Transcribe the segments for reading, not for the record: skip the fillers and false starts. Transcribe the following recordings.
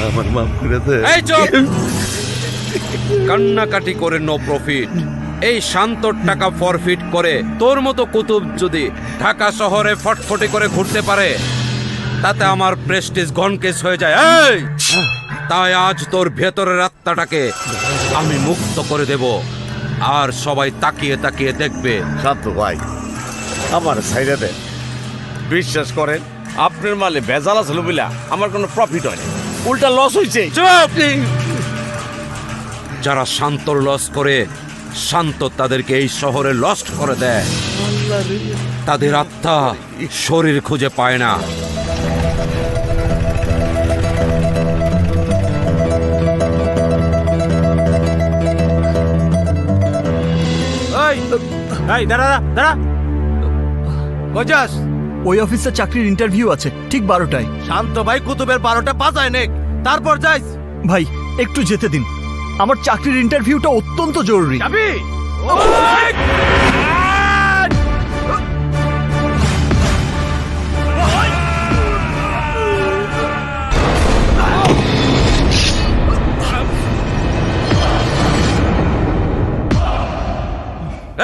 আমার মাফ করে দে। এই চুপ! কান্নাকাটি করে নো প্রফিট। এই শান্তর টাকা ফরফিট করে তোর মতো কুতুব যদি ঢাকা শহরে ফটফটে করে ঘুরতে পারে, তাতে আমার প্রেস্টিজ গনকেস হয়ে যায়। এই তাই আজ তোর ভেতরের আত্মাটাকে আমি মুক্ত করে দেব, আর সবাই তাকিয়ে তাকিয়ে দেখবে। শান্ত ভাই, আমার সাইডে দেন। বিশ্বাস করেন, আপনার মালে ভেজাল আসলো বলে আমার কোনো প্রফিট হয়নি, উল্টা লস হয়েছে। চুপ! যারা শান্তর লস করে, শান্ত তাদেরকে এই শহরে লস্ট করে দেয়। তাদের আত্মা শরীর খুঁজে পায় না। দাঁড়া দাঁড়া, ওই অফিসে চাকরির ইন্টারভিউ আছে ঠিক 12টায়। শান্ত ভাই কুতুবের 12টা বাজায় নেক, তারপর যাইস। ভাই একটু যেতে দিন, আমার চাকরির ইন্টারভিউটা অত্যন্ত জরুরি। যাবি?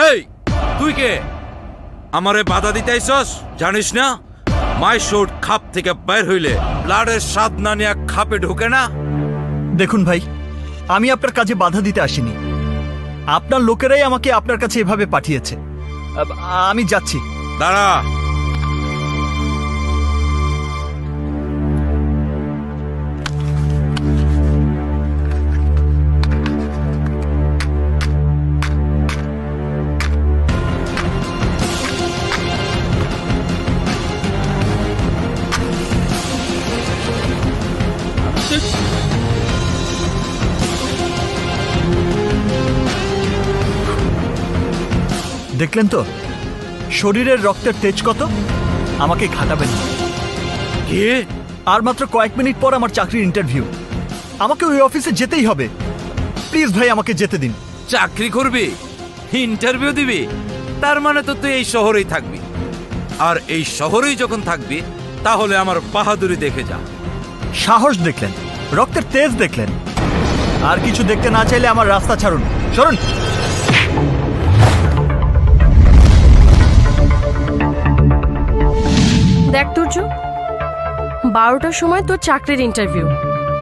এই তুই কে? আমারে বাধা দিতে আইছস? জানিস না মাই শুট খাপ থেকে বের হইলে ব্লাডের স্বাদ না নিয়ে খাপে ঢোকে না। দেখুন ভাই, আমি আপনার কাজে বাধা দিতে আসিনি, আপনার লোকেরাই আমাকে আপনার কাছে এভাবে পাঠিয়েছে। আমি যাচ্ছি। দাঁড়া। দেখলেন তো শরীরের রক্তের তেজ কত? আমাকে ঘাটাবেন না। কে? আর মাত্র কয়েক মিনিট পর আমার চাকরির ইন্টারভিউ, আমাকে ওই অফিসে যেতেই হবে। প্লিজ ভাই আমাকে যেতে দিন। চাকরি করবি? ইন্টারভিউ দিবি? তার মানে তো তুই এই শহরেই থাকবি। আর এই শহরেই যখন থাকবি, তাহলে আমার বাহাদুরি দেখে যা। সাহস দেখলেন, রক্তের তেজ দেখলেন, আর কিছু দেখতে না চাইলে আমার রাস্তা ছাড়ুন, সরুন। দেখ তুর্য, 12টার সময় তোর চাকরির ইন্টারভিউ।